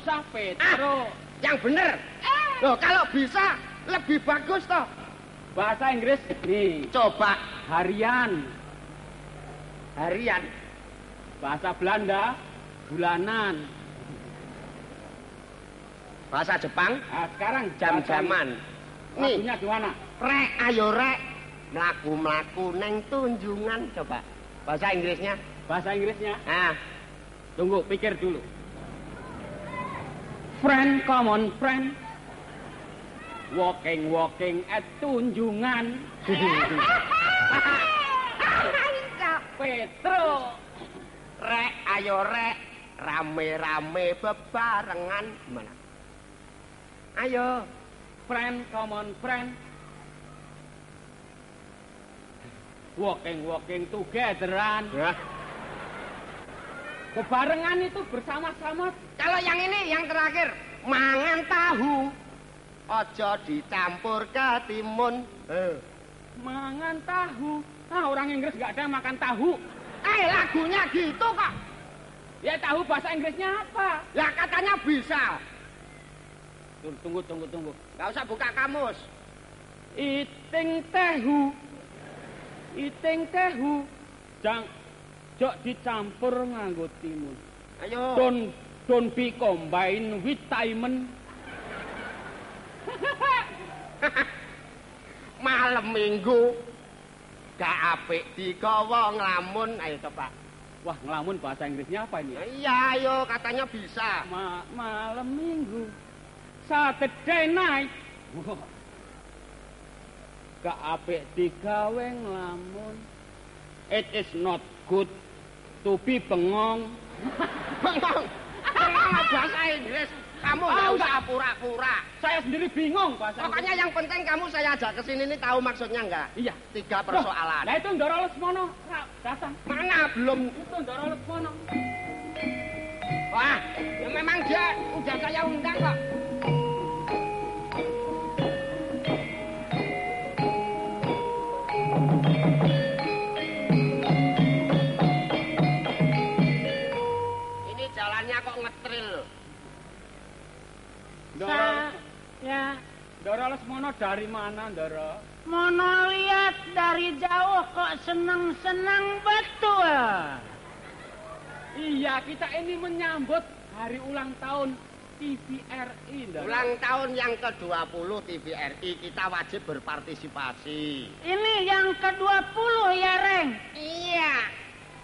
usah Petro. Yang bener. Loh, kalau bisa lebih bagus toh. Bahasa Inggris nih. Coba Harian. harian. Bahasa Belanda bulanan. Bahasa Jepang Nah, sekarang jam-jaman. Nih, lagunya gimana? rek ayo rek. Mlaku-mlaku neng tunjungan coba. Bahasa Inggrisnya. Bahasa Inggrisnya. Nah, Tunggu, pikir dulu. Friend, come on, friend. Walking at tunjungan. Petro. rek ayo rek. Rame-rame bebarengan. Gimana? Ayo. Friend, come on, friend. Walking togetheran. Ya. Bebarengan itu bersama-sama. Kalau yang ini, yang terakhir. Mangan tahu. Ojo dicampur ketimun. Mangan tahu. Ah, orang Inggris nggak ada yang makan tahu. Lagunya gitu kok. Ya tahu bahasa Inggrisnya apa? Ya katanya bisa. Tunggu. Gak usah buka kamus. Eating tehu. Jok dicampur nganggo timun. Ayo. Don't be combined with timun. Malam minggu gak apik digawa nglamun. Ayo coba. Wah, ngelamun bahasa Inggrisnya apa ini? Iya, ayo katanya bisa. Malam minggu. Saturday night. Wah. Gak apik digawe nglamun. It is not good to be bengong. Bengong bahasa Inggris. Kamu gak usah pura-pura. Saya sendiri bingung bahasa Pokoknya yang penting kamu saya ajak ke sini ini tahu maksudnya enggak? Iya. 3 persoalan. Nah itu Ndoro Lesmono datang. Mana belum? Itu Ndoro Lesmono. Wah, ya memang dia udah saya undang kok. Ini jalannya kok ngetril. Ndoro Lesmono dari mana, Ndoro? Mono lihat dari jauh kok senang-senang betul. Iya, kita ini menyambut hari ulang tahun TVRI, Ndoro. Ulang tahun yang ke-20 TVRI, kita wajib berpartisipasi. Ini yang ke-20 ya, Reng? Iya.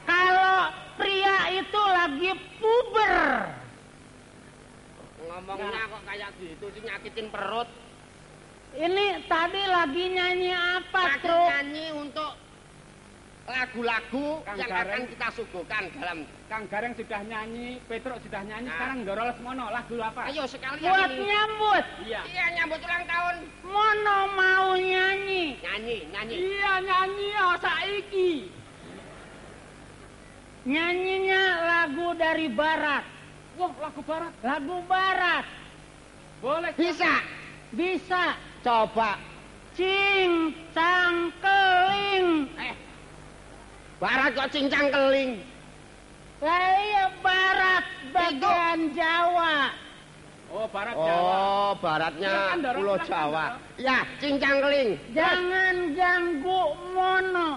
Kalau pria itu lagi puber. Ngomongnya kok kayak gitu sih, nyakitin perut. Ini tadi lagi nyanyi apa, Lagi Truk? nyanyi untuk lagu-lagu Kang yang Gareng. akan kita suguhkan dalam. Kang Gareng sudah nyanyi, Petro sudah nyanyi, Nah. sekarang Ndoro Lesmono lagu apa? Ayo sekalian Buat ini. nyambut. Iya. Iya, nyambut ulang tahun. Mono mau nyanyi. Nyanyi. Iya, nyanyi saiki. Nyanyinya lagu dari barat. Wah, lagu barat. Lagu barat. Boleh. Bisa. Coba. Cing, cang, keling. Barat kok cincang keling. Saya barat bagian Jawa. Oh, barat Jawa. Oh, baratnya Silakan, Ndoro, Pulau silakan, Jawa. Ndoro. Ya, cincang keling. Jangan ganggu Mono.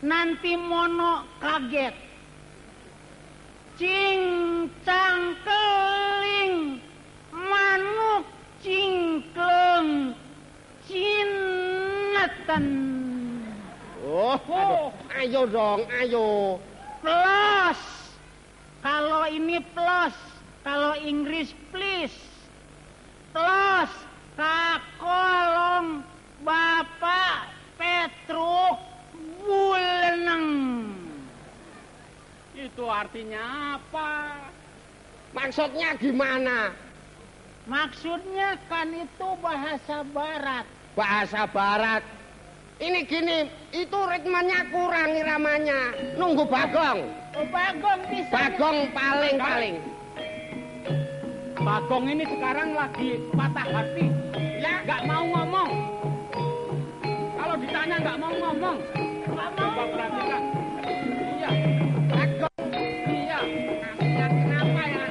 Nanti Mono kaget. Cing, cang, keling. Manuk cingkleng. Cineten. Oh, aduh. Ayo dong, ayo. Plus. Kalau ini plus. Kalau Inggris please. Plus. Kakolong Bapak Petruk Buleneng. Itu artinya apa? Maksudnya gimana? Maksudnya kan itu bahasa barat. Bahasa barat. Ini gini, itu ritmenya kurang iramanya. Nunggu Bagong. Oh, Bagong bisa. Bagong paling. Bagong ini sekarang lagi patah hati. Ya, Nggak mau ngomong. Kalau ditanya nggak mau ngomong. Nggak mau. Coba perhatikan. Iya. Bagong. Iya. Kasihan kenapa ya?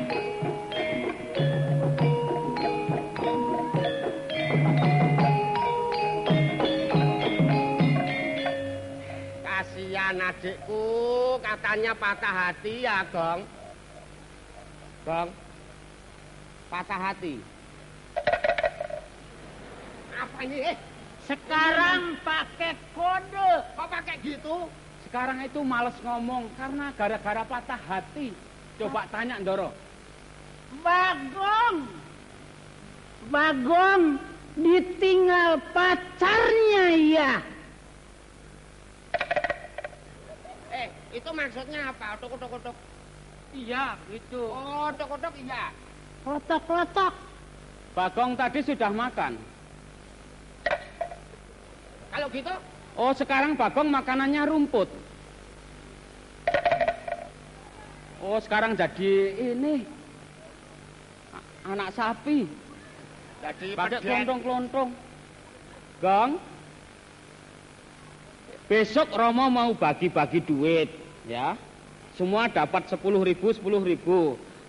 adikku katanya patah hati ya, Gong. Gong. Patah hati. Apa ini? Sekarang pakai kode. Kok pakai gitu? Sekarang itu males ngomong karena gara-gara patah hati. Coba tanya Ndoro. Bagong. Bagong ditinggal pacarnya ya. Itu maksudnya apa? Otok-otok. Iya, itu. Oh, otok-otok iya. Klotok-klotok. Bagong tadi sudah makan. Kalau gitu? Oh, sekarang Bagong makanannya rumput. Oh, sekarang jadi ini anak sapi. Jadi Pakai pedet. klontong-klontong. Gong. Besok Romo mau bagi-bagi duit, ya. Semua dapat 10.000, 10.000.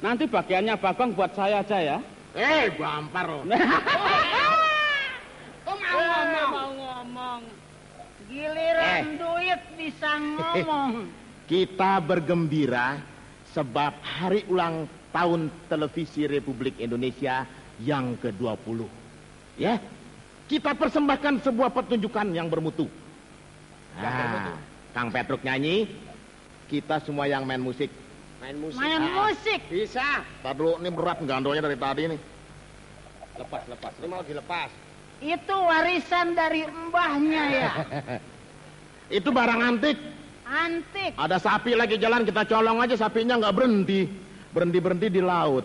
Nanti bagiannya Bagong buat saya aja ya. Bampar loh. Kok Mau ngomong. Giliran duit bisa ngomong. Kita bergembira sebab hari ulang tahun televisi Republik Indonesia yang ke-20. Ya, kita persembahkan sebuah pertunjukan yang bermutu. Nah, Kang Petruk nyanyi, kita semua yang main musik. Main musik. Main musik. Bisa. Tadi dulu, ini berat gandolnya dari tadi nih. Lepas. Ini mau dilepas. Itu warisan dari mbahnya ya. Itu barang antik. Antik. Ada sapi lagi jalan, kita colong aja sapinya nggak berhenti. Berhenti di laut.